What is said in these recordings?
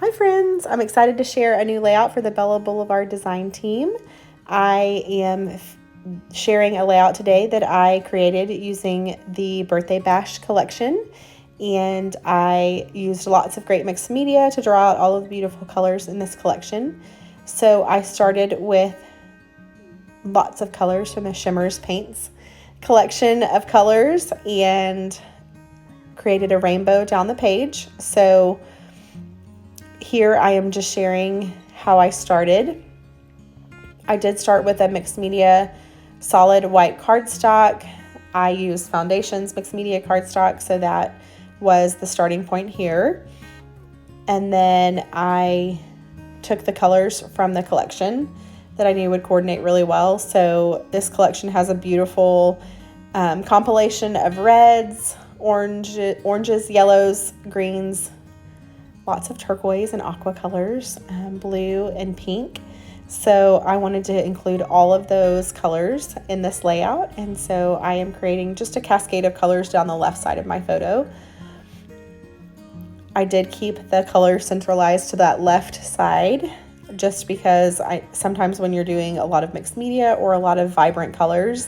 Hi friends, I'm excited to share a new layout for the Bella Boulevard design team. I am sharing a layout today that I created using the Birthday Bash collection, and I used lots of great mixed media to draw out all of the beautiful colors in this collection. So I started with lots of colors from the Shimmers Paints collection of colors and created a rainbow down the page. So here I am just sharing how I started. I did start with a mixed media solid white cardstock. I used Foundations mixed media cardstock, so that was the starting point here. And then I took the colors from the collection that I knew would coordinate really well. So this collection has a beautiful compilation of reds, oranges, yellows, greens, lots of turquoise and aqua colors, blue and pink. So I wanted to include all of those colors in this layout, and so I am creating just a cascade of colors down the left side of my photo. I did keep the color centralized to that left side just because sometimes when you're doing a lot of mixed media or a lot of vibrant colors,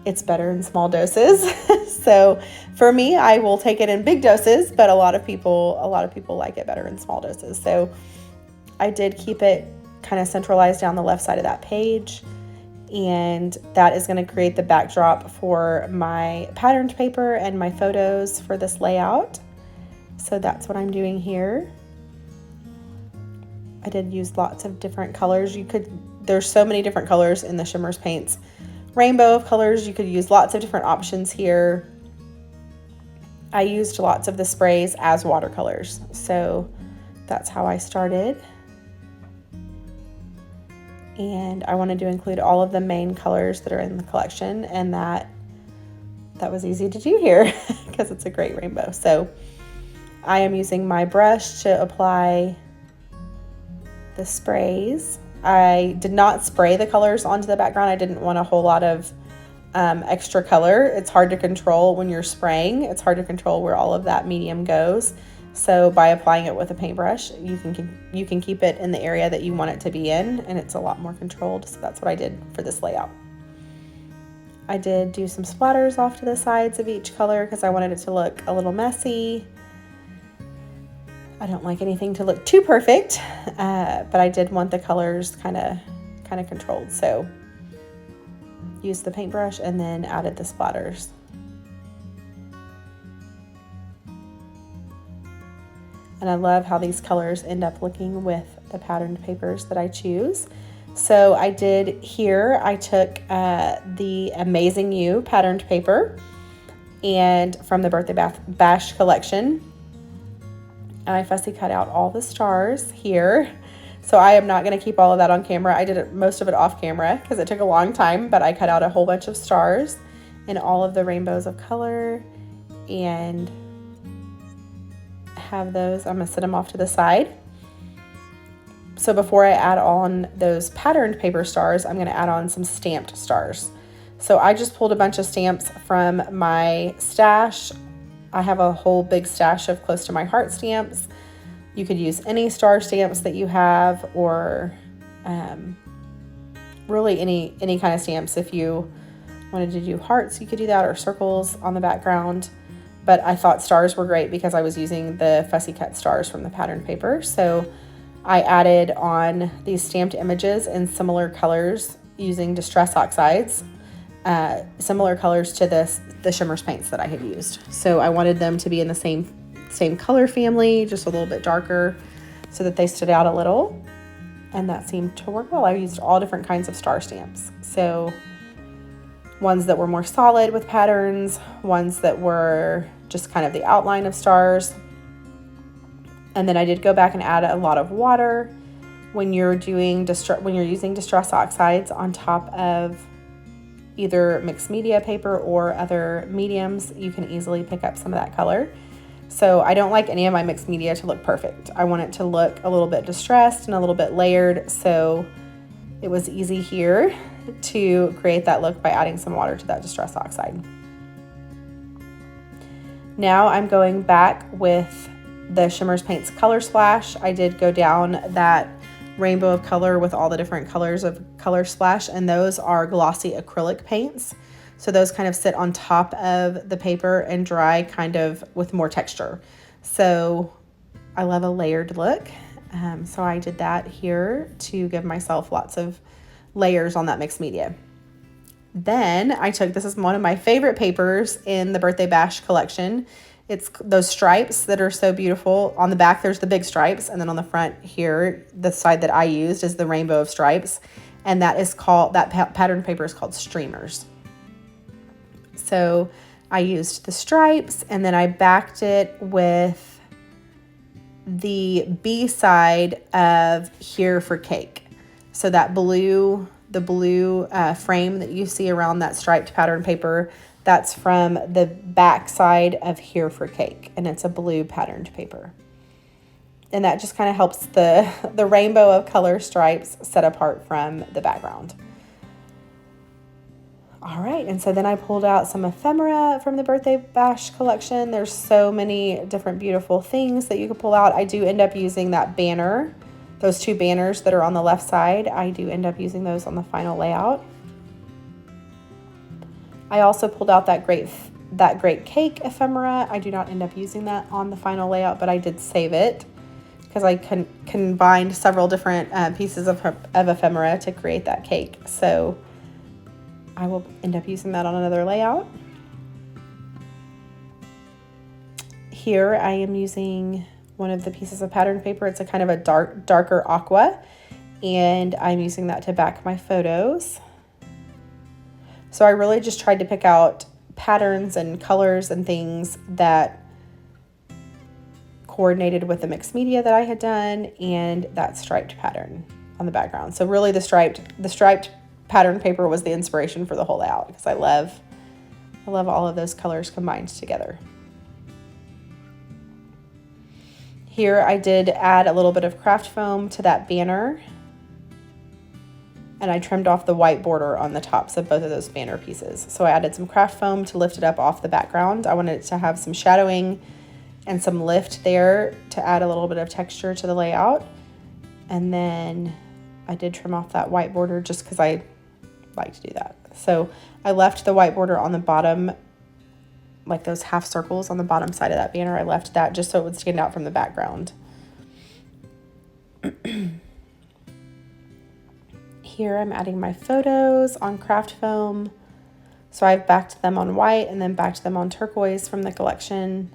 it's better in small doses. So for me, I will take it in big doses, but a lot of people like it better in small doses. So I did keep it kind of centralized down the left side of that page, and that is going to create the backdrop for my patterned paper and my photos for this layout. So that's what I'm doing here. I did use lots of different colors. There's so many different colors in the Shimmers Paints rainbow of colors. You could use lots of different options here. I used lots of the sprays as watercolors, so that's how I started. And I wanted to include all of the main colors that are in the collection, and that was easy to do here because it's a great rainbow. So I am using my brush to apply the sprays. I did not spray the colors onto the background. I didn't want a whole lot of extra color. It's hard to control when you're spraying. It's hard to control where all of that medium goes. So by applying it with a paintbrush, you can keep it in the area that you want it to be in, and it's a lot more controlled. So that's what I did for this layout. I did do some splatters off to the sides of each color because I wanted it to look a little messy. I don't like anything to look too perfect, but I did want the colors kind of controlled. So used the paintbrush and then added the splatters. And I love how these colors end up looking with the patterned papers that I choose. So I did here, I took the Amazing You patterned paper and from the Birthday Bash collection, and I fussy cut out all the stars here. So I am not going to keep all of that on camera. I did most of it off camera because it took a long time, but I cut out a whole bunch of stars in all of the rainbows of color and have those. I'm going to set them off to the side. So before I add on those patterned paper stars, I'm going to add on some stamped stars. So I just pulled a bunch of stamps from my stash. I have a whole big stash of close to my heart stamps. You could use any star stamps that you have, or really any kind of stamps. If you wanted to do hearts, you could do that, or circles on the background. But I thought stars were great because I was using the fussy cut stars from the patterned paper. So I added on these stamped images in similar colors using Distress Oxides, similar colors to the Shimmers paints that I had used. So I wanted them to be in the same color family, just a little bit darker so that they stood out a little. And that seemed to work well. I used all different kinds of star stamps. So ones that were more solid with patterns, ones that were just kind of the outline of stars. And then I did go back and add a lot of water when you're using Distress Oxides on top of either mixed media paper or other mediums. You can easily pick up some of that color. So I don't like any of my mixed media to look perfect. I want it to look a little bit distressed and a little bit layered. So it was easy here to create that look by adding some water to that Distress Oxide. Now I'm going back with the Shimmers Paints Color Splash. I did go down that rainbow of color with all the different colors of Color Splash, and those are glossy acrylic paints. So those kind of sit on top of the paper and dry kind of with more texture. So I love a layered look. So I did that here to give myself lots of layers on that mixed media. Then I took, this is one of my favorite papers in the Birthday Bash collection. It's those stripes that are so beautiful. On the back, there's the big stripes. And then on the front here, the side that I used is the rainbow of stripes. And that is called, that pattern paper is called Streamers. So I used the stripes and then I backed it with the B side of Here for Cake. So that the blue frame that you see around that striped pattern paper, that's from the back side of Here for Cake, and it's a blue patterned paper. And that just kind of helps the rainbow of color stripes set apart from the background. All right, and so then I pulled out some ephemera from the Birthday Bash collection. There's so many different beautiful things that you could pull out. I do end up using that banner, those two banners that are on the left side. I do end up using those on the final layout. I also pulled out that great cake ephemera. I do not end up using that on the final layout, but I did save it because I combined several different pieces of ephemera to create that cake. So I will end up using that on another layout. Here I am using one of the pieces of pattern paper. It's a kind of a darker aqua, and I'm using that to back my photos. So I really just tried to pick out patterns and colors and things that coordinated with the mixed media that I had done and that striped pattern on the background. So really the striped pattern paper was the inspiration for the whole layout because I love all of those colors combined together. Here I did add a little bit of craft foam to that banner, and I trimmed off the white border on the tops of both of those banner pieces. So I added some craft foam to lift it up off the background. I wanted it to have some shadowing and some lift there to add a little bit of texture to the layout. And then I did trim off that white border just because I like to do that. So I left the white border on the bottom, like those half circles on the bottom side of that banner. I left that just so it would stand out from the background. Here I'm adding my photos on craft foam. So I've backed them on white and then backed them on turquoise from the collection.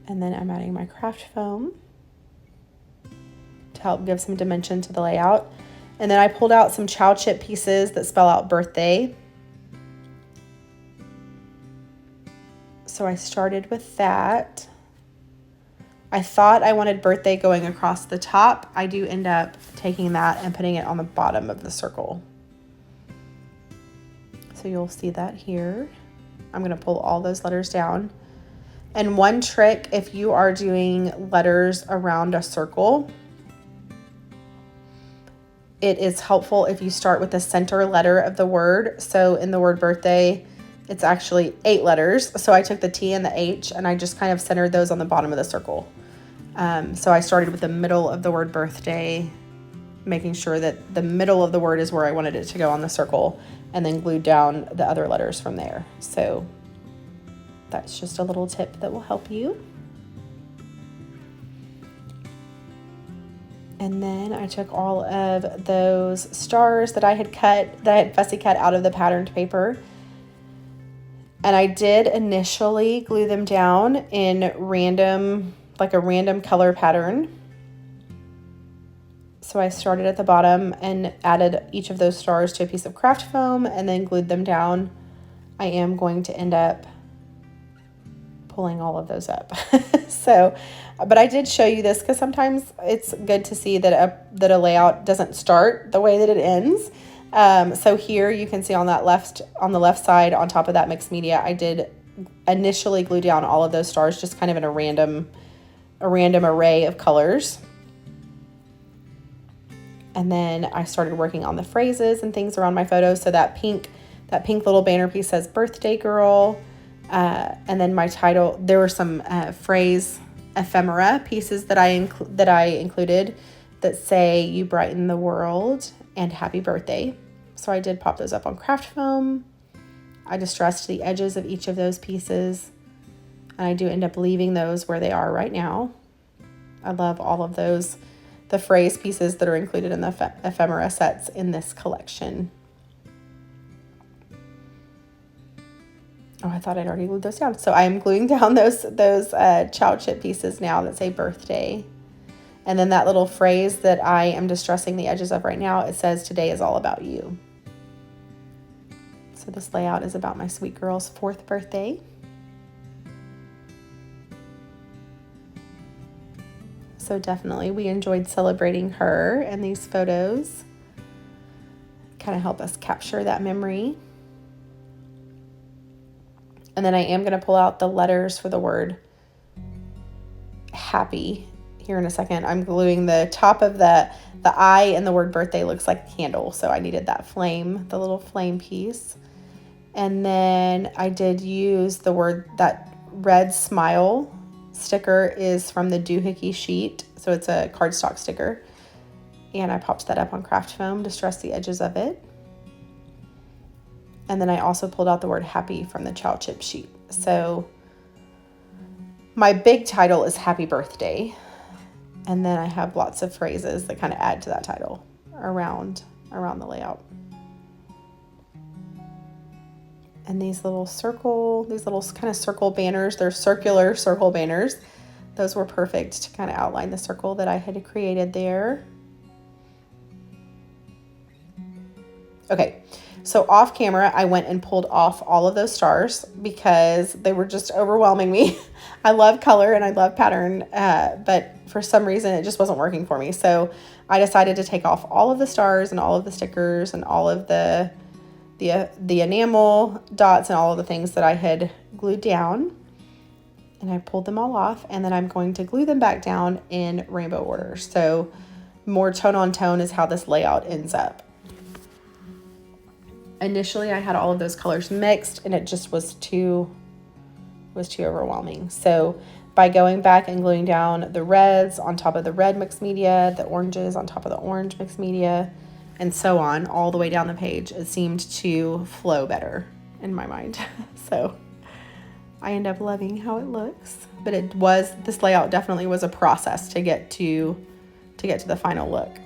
And then I'm adding my craft foam to help give some dimension to the layout. And then I pulled out some chow chip pieces that spell out birthday. So I started with that. I thought I wanted birthday going across the top. I do end up taking that and putting it on the bottom of the circle. So you'll see that here. I'm going to pull all those letters down. And one trick, if you are doing letters around a circle, it is helpful if you start with the center letter of the word. So in the word birthday, it's actually 8 letters. So I took the T and the H and I just kind of centered those on the bottom of the circle. So I started with the middle of the word birthday, making sure that the middle of the word is where I wanted it to go on the circle, and then glued down the other letters from there. So that's just a little tip that will help you. And then I took all of those stars that I had fussy cut out of the patterned paper. And I did initially glue them down in a random color pattern. So I started at the bottom and added each of those stars to a piece of craft foam and then glued them down. I am going to end up pulling all of those up. But I did show you this because sometimes it's good to see that a layout doesn't start the way that it ends. So here you can see on the left side on top of that mixed media, I did initially glue down all of those stars just kind of in a random array of colors. And then I started working on the phrases and things around my photos. So that pink little banner piece says birthday girl. And then my title, there were some phrase ephemera pieces that I included that say "You brighten the world" and "Happy birthday." So I did pop those up on craft foam. I distressed the edges of each of those pieces, and I do end up leaving those where they are right now. I love all of those, the phrase pieces that are included in the ephemera sets in this collection. Oh, I thought I'd already glued those down. So I'm gluing down those chow chip pieces now that say birthday. And then that little phrase that I am distressing the edges of right now, it says, "Today is all about you." So this layout is about my sweet girl's 4th birthday. So definitely we enjoyed celebrating her, and these photos kind of help us capture that memory. And then I am going to pull out the letters for the word happy here in a second. I'm gluing the top of the I, and the word birthday looks like a candle. So I needed that flame, the little flame piece. And then I did use the word, that red smile sticker is from the doohickey sheet. So it's a cardstock sticker. And I popped that up on craft foam to stress the edges of it. And then I also pulled out the word happy from the chow chip sheet. So my big title is Happy Birthday. And then I have lots of phrases that kind of add to that title around the layout. And these little kind of circle banners, they're circular circle banners. Those were perfect to kind of outline the circle that I had created there. Okay, so off camera, I went and pulled off all of those stars because they were just overwhelming me. I love color and I love pattern, but for some reason it just wasn't working for me. So I decided to take off all of the stars and all of the stickers and all of the enamel dots and all of the things that I had glued down. And I pulled them all off, and then I'm going to glue them back down in rainbow order. So more tone on tone is how this layout ends up. Initially, I had all of those colors mixed, and it just was too overwhelming. So by going back and gluing down the reds on top of the red mixed media, the oranges on top of the orange mixed media, and so on, all the way down the page, it seemed to flow better in my mind. So I end up loving how it looks, but this layout definitely was a process to get to the final look.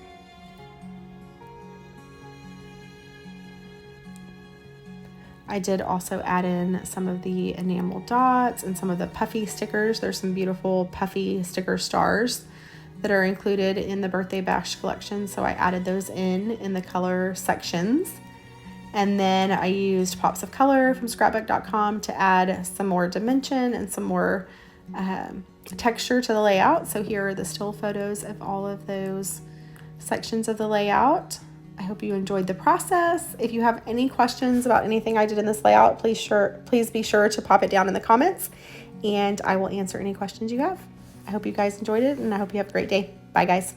I did also add in some of the enamel dots and some of the puffy stickers. There's some beautiful puffy sticker stars that are included in the Birthday Bash collection. So I added those in the color sections. And then I used pops of color from scrapbook.com to add some more dimension and some more texture to the layout. So here are the still photos of all of those sections of the layout. I hope you enjoyed the process. If you have any questions about anything I did in this layout, please be sure to pop it down in the comments, and I will answer any questions you have. I hope you guys enjoyed it, and I hope you have a great day. Bye, guys.